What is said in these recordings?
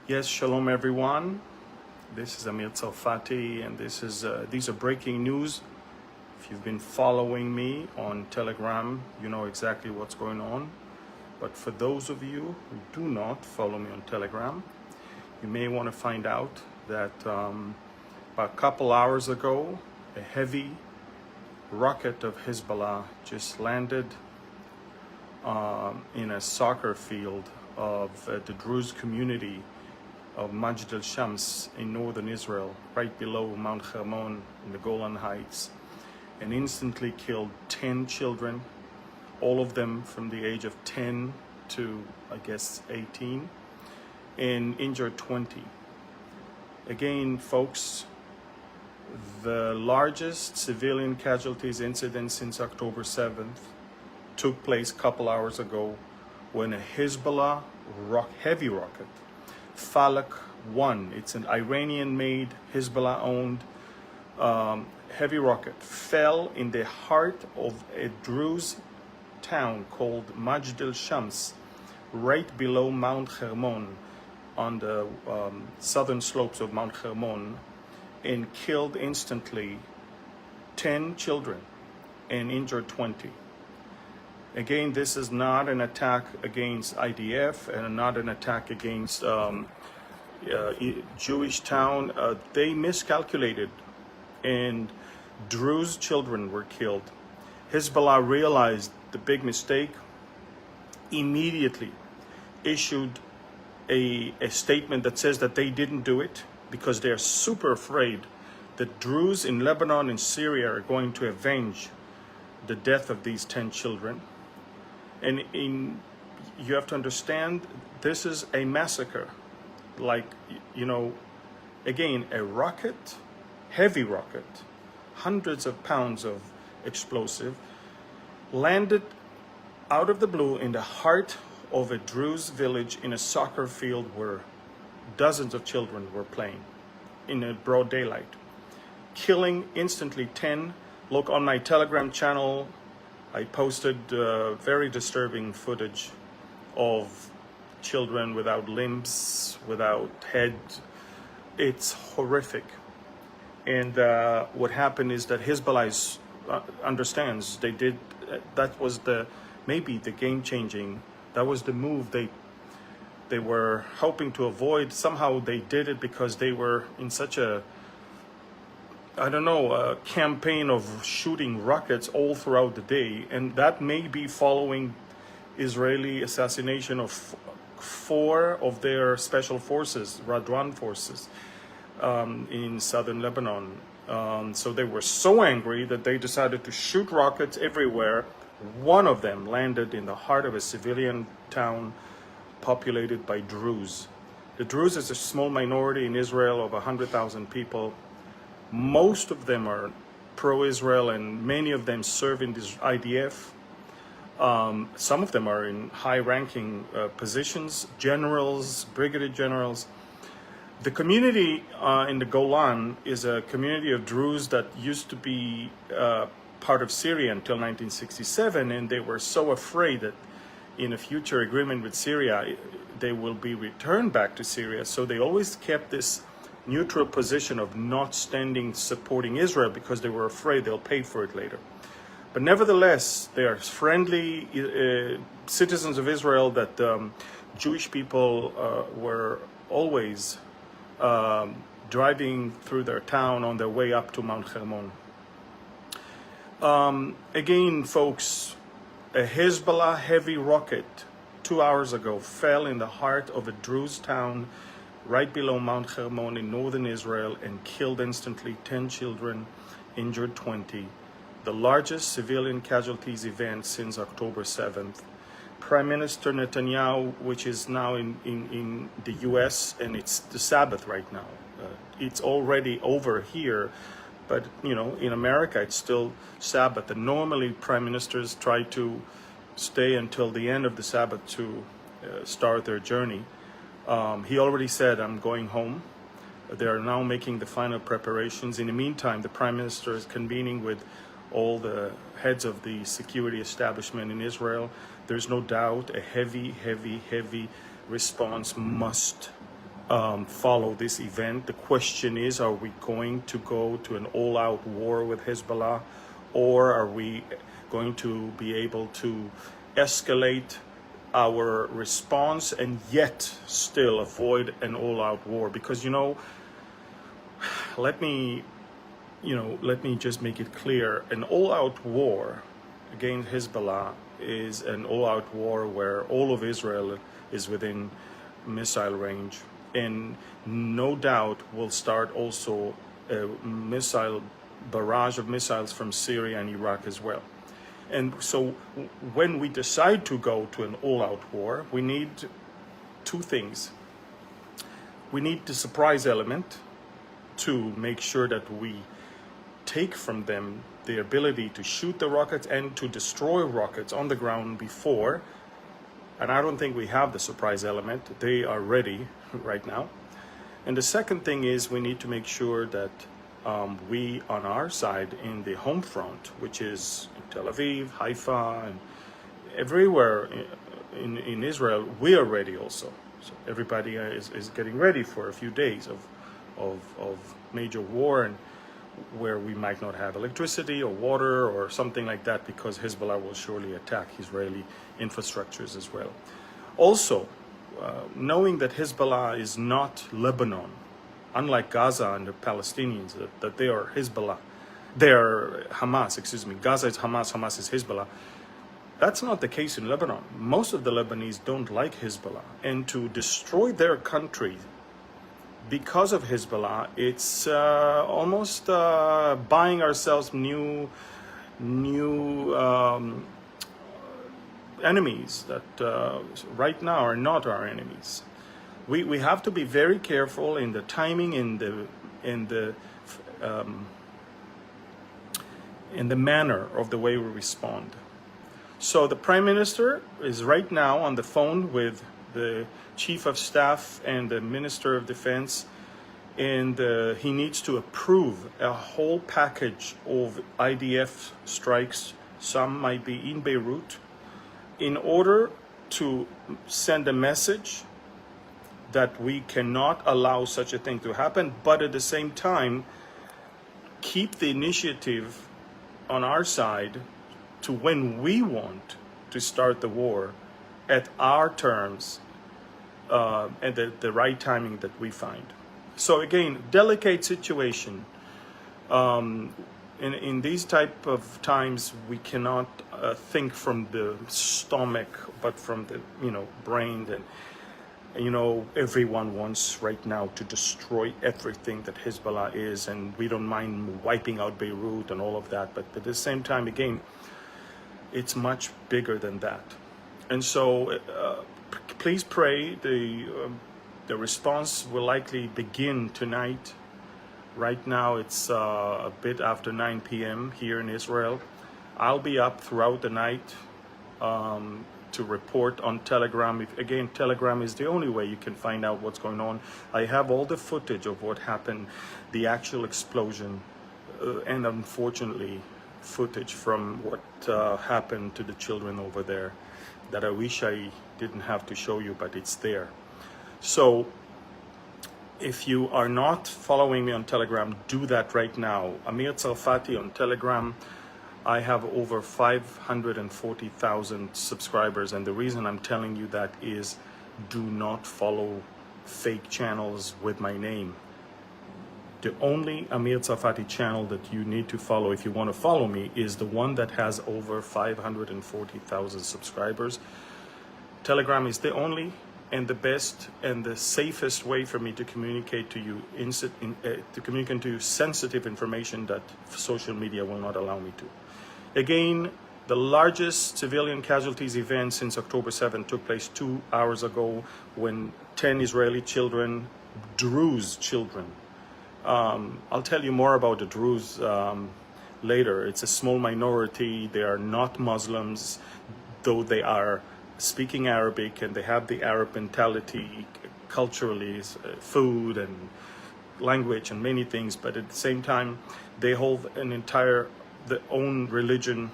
Yes, shalom everyone. This is Amir Tsarfati, and these are breaking news. If you've been following me on Telegram, you know exactly what's going on. But for those of you who do not follow me on Telegram, you may want to find out that about a couple hours ago, a heavy rocket of Hezbollah just landed in a soccer field of the Druze community of Majd al-Shams in northern Israel, right below Mount Hermon in the Golan Heights, and instantly killed 10 children, all of them from the age of 10 to, I guess, 18, and injured 20. Again, folks, the largest civilian casualties incident since October 7th took place a couple hours ago when a Hezbollah heavy rocket, Falla 1, it's an Iranian-made, Hezbollah-owned heavy rocket, fell in the heart of a Druze town called Majd al-Shams, right below Mount Hermon, on the southern slopes of Mount Hermon, and killed instantly 10 children and injured 20. Again, this is not an attack against IDF and not an attack against Jewish town. They miscalculated, and Druze children were killed. Hezbollah realized the big mistake, immediately issued a statement that says that they didn't do it because they're super afraid that Druze in Lebanon and Syria are going to avenge the death of these 10 children. And you have to understand, this is a massacre. Like, you know, again, a rocket, heavy rocket, hundreds of pounds of explosive, landed out of the blue in the heart of a Druze village in a soccer field where dozens of children were playing in a broad daylight, killing instantly 10. Look on my Telegram channel, I posted very disturbing footage of children without limbs, without head. It's horrific. And what happened is that Hezbollah understands they did, that was maybe the game-changing, that was the move they were hoping to avoid. Somehow they did it because they were in such a, I don't know, a campaign of shooting rockets all throughout the day. And that may be following Israeli assassination of 4 of their special forces, Radwan forces, in southern Lebanon. So they were so angry that they decided to shoot rockets everywhere. One of them landed in the heart of a civilian town populated by Druze. The Druze is a small minority in Israel of 100,000 people. Most of them are pro-Israel, and many of them serve in this IDF. Some of them are in high-ranking positions, generals, brigadier generals. The community in the Golan is a community of Druze that used to be part of Syria until 1967, and they were so afraid that in a future agreement with Syria, they will be returned back to Syria. So they always kept this neutral position of not supporting Israel because they were afraid they'll pay for it later. But nevertheless, they are friendly citizens of Israel that Jewish people were always driving through their town on their way up to Mount Hermon. Again, folks, a Hezbollah heavy rocket 2 hours ago fell in the heart of a Druze town right below Mount Hermon in northern Israel and killed instantly 10 children, injured 20. The largest civilian casualties event since October 7th. Prime Minister Netanyahu, which is now in the US, and it's the Sabbath right now. It's already over here, but you know, in America it's still Sabbath. And normally prime ministers try to stay until the end of the Sabbath to start their journey. He already said, I'm going home. They are now making the final preparations. In the meantime, the prime minister is convening with all the heads of the security establishment in Israel. There's no doubt a heavy response must follow this event. The question is, are we going to go to an all-out war with Hezbollah, or are we going to be able to escalate our response and yet still avoid an all-out war? Because let me just make it clear: an all-out war against Hezbollah is an all-out war where all of Israel is within missile range, and no doubt will start also a missile barrage of missiles from Syria and Iraq as well. And so when we decide to go to an all-out war, we need two things. We need the surprise element to make sure that we take from them the ability to shoot the rockets and to destroy rockets on the ground before. And I don't think we have the surprise element. They are ready right now. And the second thing is we need to make sure that we, on our side, in the home front, which is Tel Aviv, Haifa, and everywhere in Israel, we are ready also. So everybody is getting ready for a few days of major war, and where we might not have electricity or water or something like that, because Hezbollah will surely attack Israeli infrastructures as well. Also, knowing that Hezbollah is not Lebanon, unlike Gaza and the Palestinians, that they are Hezbollah, they are Hamas, excuse me. Gaza is Hamas, Hamas is Hezbollah. That's not the case in Lebanon. Most of the Lebanese don't like Hezbollah, and to destroy their country because of Hezbollah, it's almost buying ourselves new enemies that right now are not our enemies. We have to be very careful in the timing, in the manner of the way we respond. So the Prime Minister is right now on the phone with the Chief of Staff and the Minister of Defense, and he needs to approve a whole package of IDF strikes. Some might be in Beirut, in order to send a message that we cannot allow such a thing to happen, but at the same time keep the initiative on our side to when we want to start the war at our terms, and the right timing that we find. So again, delicate situation. In these type of times, we cannot think from the stomach, but from the brain. And everyone wants right now to destroy everything that Hezbollah is, and we don't mind wiping out Beirut and all of that. But at the same time, again, it's much bigger than that. And so please pray. The response will likely begin tonight. Right now it's a bit after 9 p.m. here in Israel. I'll be up throughout the night to report on Telegram. Again, Telegram is the only way you can find out what's going on. I have all the footage of what happened, the actual explosion, and unfortunately footage from what happened to the children over there that I wish I didn't have to show you, but it's there. So if you are not following me on Telegram, do that right now. Amir Tsarfati on Telegram. I have over 540,000 subscribers, and the reason I'm telling you that is, do not follow fake channels with my name. The only Amir Tsarfati channel that you need to follow if you want to follow me is the one that has over 540,000 subscribers. Telegram is the only and the best and the safest way for me to communicate to you, sensitive information that social media will not allow me to. Again, the largest civilian casualties event since October 7th took place 2 hours ago, when 10 Israeli children, Druze children, I'll tell you more about the Druze later. It's a small minority. They are not Muslims, though they are speaking Arabic and they have the Arab mentality culturally, food and language and many things, but at the same time they hold their own religion.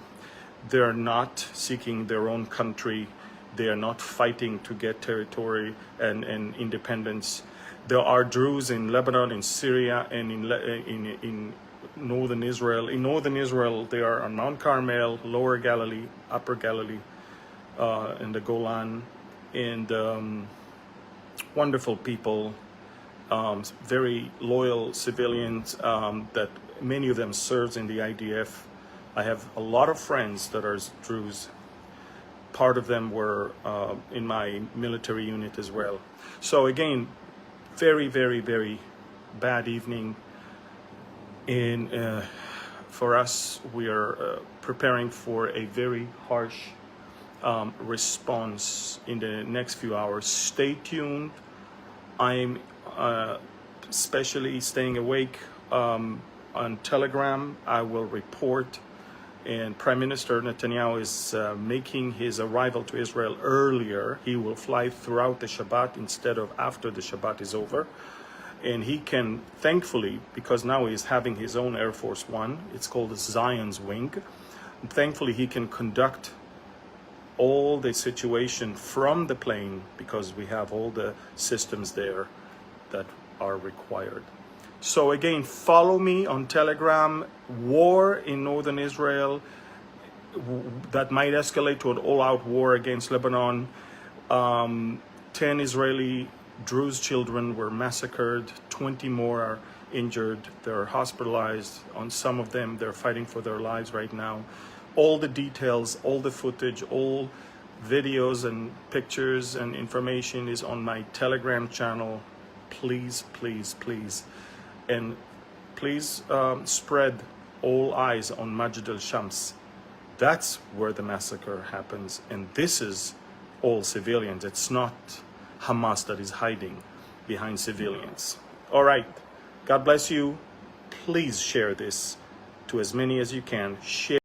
They are not seeking their own country. They are not fighting to get territory and independence. There are Druze in Lebanon, in Syria, and in northern Israel. In northern Israel, they are on Mount Carmel, Lower Galilee, Upper Galilee, in the Golan, and wonderful people, very loyal civilians that many of them serves in the IDF. I have a lot of friends that are Druze. Part of them were in my military unit as well. So again, very, very, very bad evening. And for us, we are preparing for a very harsh response in the next few hours. Stay tuned. I'm especially staying awake on Telegram. I will report. And Prime Minister Netanyahu is making his arrival to Israel earlier. He will fly throughout the Shabbat instead of after the Shabbat is over. And he can, thankfully, because now he's having his own Air Force One, it's called the Zion's Wing. And thankfully, he can conduct all the situation from the plane because we have all the systems there that are required. So again, follow me on Telegram. War in northern Israel that might escalate to an all-out war against Lebanon. 10 Israeli Druze children were massacred. 20 more are injured. They're hospitalized. On some of them, they're fighting for their lives right now. All the details, all the footage, all videos and pictures and information is on my Telegram channel. Please, please, please. And please spread all eyes on Majd al-Shams. That's where the massacre happens. And this is all civilians. It's not Hamas that is hiding behind civilians. All right. God bless you. Please share this to as many as you can. Share.